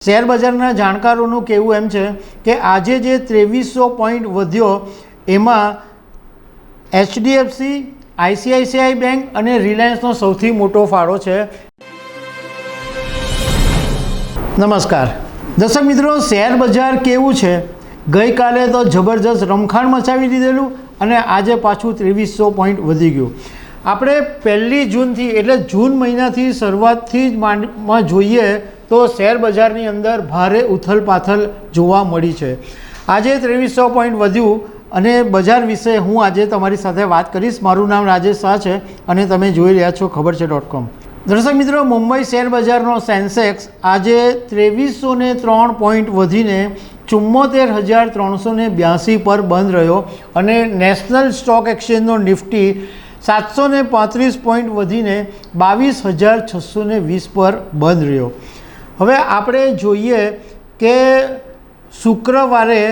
Share બજારના જાણકારોનું કહેવું એમ છે કે આજે જે 2300 પોઈન્ટ વધ્યો એમાં એચડીએફસી, આઈસીઆઈસીઆઈ બેંક અને રિલાયન્સનો સૌથી મોટો ફાળો છે. નમસ્કાર દર્શક મિત્રો, શેર બજાર કેવું છે? ગઈકાલે તો જબરજસ્ત રમખાણ મચાવી દીધેલું અને આજે પાછું 2300 પોઈન્ટ વધી ગયું. આપણે 1 જૂનથી એટલે જૂન મહિનાથી શરૂઆતથી જ જોઈએ તો શેર બજારની અંદર ભારે ઉથલપાથલ જોવા મળી છે. આજે 2300 પોઈન્ટ વધ્યું અને બજાર વિશે હું આજે તમારી સાથે વાત કરીશ. મારું નામ રાજેશ શાહ છે અને તમે જોઈ રહ્યા છો ખબર છે.com. દર્શક મિત્રો, મુંબઈ શેર બજારનો સેન્સેક્સ આજે 2303 પોઈન્ટ વધીને 74,382 પર બંધ રહ્યો અને નેશનલ સ્ટોક એક્સચેન્જનો નિફ્ટી 735 પોઈન્ટ વધીને 22,620 પર બંધ રહ્યો. હવે આપણે જોઈએ કે શુક્રવારે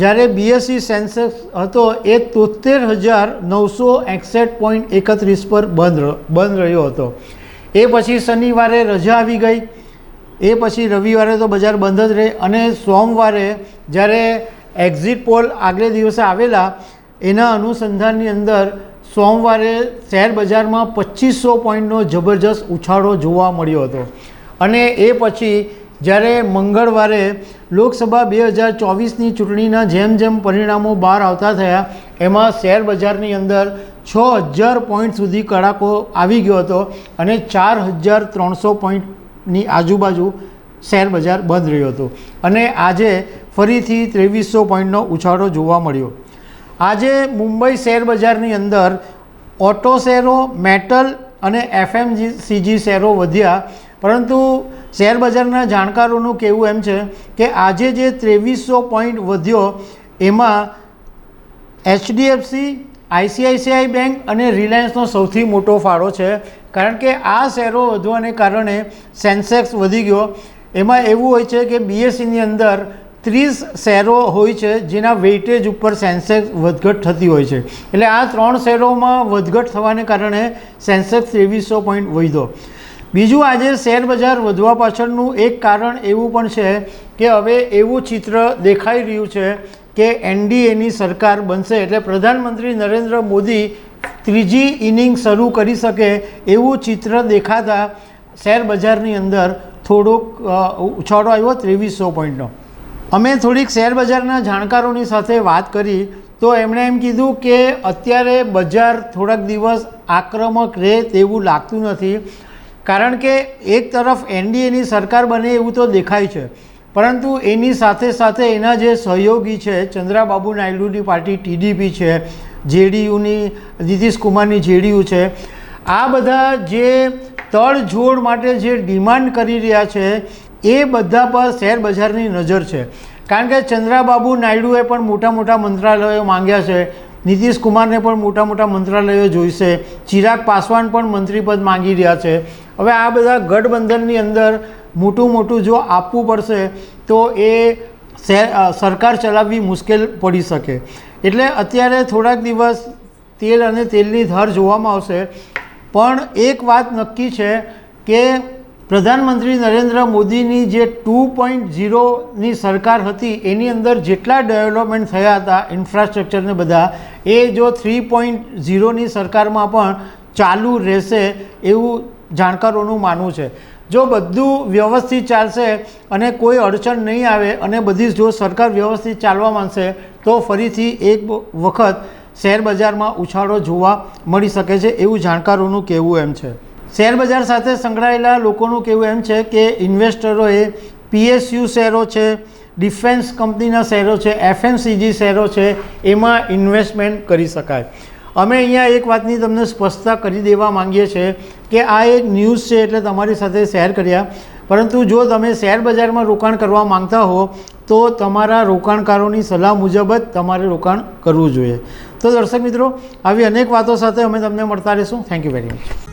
જ્યારે બીએસઈ સેન્સેક્સ હતો એ 73,961.31 પર બંધ રહ્યો હતો. એ પછી શનિવારે રજા આવી ગઈ, એ પછી રવિવારે તો બજાર બંધ જ રહે અને સોમવારે જ્યારે એક્ઝિટ પોલ આગલે દિવસે આવેલા એના અનુસંધાનની અંદર સોમવારે શેર બજારમાં 2500 પોઈન્ટનો જબરજસ્ત ઉછાળો જોવા મળ્યો હતો. અને એ પછી જ્યારે મંગળવારે લોકસભા 2024ની ચૂંટણીના જેમ જેમ પરિણામો બહાર આવતા થયા એમાં શેર બજારની અંદર 6000 પોઈન્ટ સુધી કડાકો આવી ગયો હતો અને 4300 પોઈન્ટની આજુબાજુ શેર બજાર બંધ રહ્યો હતો. અને આજે ફરીથી 2300 પોઈન્ટનો ઉછાળો જોવા મળ્યો. આજે મુંબઈ શેર બજારની અંદર ઓટો શેરો, મેટલ અને એફએમસીજી શેરો વધ્યા, પરંતુ શેર બજારના જાણકારોનું કહેવું એમ છે કે આજે જે 2300 પોઈન્ટ વધ્યો એમાં એચડીએફસી, આઈસીઆઈસીઆઈ બેંક અને રિલાયન્સનો સૌથી મોટો ફાળો છે. કારણ કે આ શેરો વધવાને કારણે સેન્સેક્સ વધી ગયો. એમાં એવું હોય છે કે બીએસસીની અંદર 30 શેરો હોય છે જેના વેઇટેજ ઉપર સેન્સેક્સ વધઘટ થતી હોય છે. એટલે આ 3 શેરોમાં વધઘટ થવાને કારણે સેન્સેક્સ 2300 પોઈન્ટ વધ્યો. બીજું, આજે શેર બજાર વધવા પાછળનું એક કારણ એવું પણ છે કે હવે એવું ચિત્ર દેખાઈ રહ્યું છે કે એનડીએની સરકાર બનશે એટલે પ્રધાનમંત્રી નરેન્દ્ર મોદી ત્રીજી ઇનિંગ શરૂ કરી શકે એવું ચિત્ર દેખાતા શેર બજારની અંદર થોડોક ઉછાળો આવ્યો 2300 પોઈન્ટનો. અમે થોડીક શેર બજારના જાણકારોની સાથે વાત કરી તો એમણે એમ કીધું કે અત્યારે બજાર થોડાક દિવસ આક્રમક રહે તેવું લાગતું નથી. કારણ કે એક તરફ એનડીએની સરકાર બને એવું તો દેખાય છે, પરંતુ એની સાથે સાથે એના જે સહયોગી છે, ચંદ્રાબાબુ નાયડુની પાર્ટી ટીડીપી છે, જેડીયુની નીતિશ કુમારની જેડીયુ છે, આ બધા જે તડજોડ માટે જે ડિમાન્ડ કરી રહ્યા છે એ બધા પર શેર બજારની નજર છે. કારણ કે ચંદ્રાબાબુ નાયડુએ પણ મોટા મોટા મંત્રાલયો માંગ્યા છે, નીતિશ કુમારને પણ મોટા મોટા મંત્રાલયો જોઈશે, ચિરાગ પાસવાન પણ મંત્રીપદ માંગી રહ્યા છે. હવે આ બધા ગઠબંધનની અંદર મોટું જો આપવું પડશે તો એ સરકાર ચલાવવી મુશ્કેલ પડી શકે. એટલે અત્યારે થોડાક દિવસ તેલ અને તેલની ધાર જોવામાં આવશે. પણ એક વાત નક્કી છે કે પ્રધાનમંત્રી નરેન્દ્ર મોદીની જે 2.0ની સરકાર હતી એની અંદર જેટલા ડેવલપમેન્ટ થયા હતા ઇન્ફ્રાસ્ટ્રક્ચરને બધા, એ જો 3.0ની સરકારમાં પણ ચાલુ રહેશે એવું જાણકારોનું માનવું છે. જો બધું વ્યવસ્થિત ચાલશે અને કોઈ અડચણ નહીં આવે અને બધી જો સરકાર વ્યવસ્થિત ચાલવા માંડશે તો ફરીથી એક વખત શેર બજારમાં ઉછાળો જોવા મળી શકે છે એવું જાણકારોનું કહેવું એમ છે. શેર બજાર સાથે સંકળાયેલા લોકોનું કહેવું એમ છે કે ઇન્વેસ્ટરોએ પીએસયુ શેરો છે, ડિફેન્સ કંપનીના શેરો છે, એફએમસીજી શેરો છે, એમાં ઇન્વેસ્ટમેન્ટ કરી શકાય. અમે અહીંયા એક વાતની તમને સ્પષ્ટતા કરી દેવા માંગીએ છીએ કે આ એક ન્યૂઝ છે એટલે તમારી સાથે શેર કર્યા, પરંતુ જો તમે શેર બજારમાં રોકાણ કરવા માંગતા હો તો તમારા રોકાણકારોની સલાહ મુજબ જ તમારે રોકાણ કરવું જોઈએ. તો દર્શક મિત્રો, આવી અનેક વાતો સાથે અમે તમને મળતા રહીશું. Thank you very much.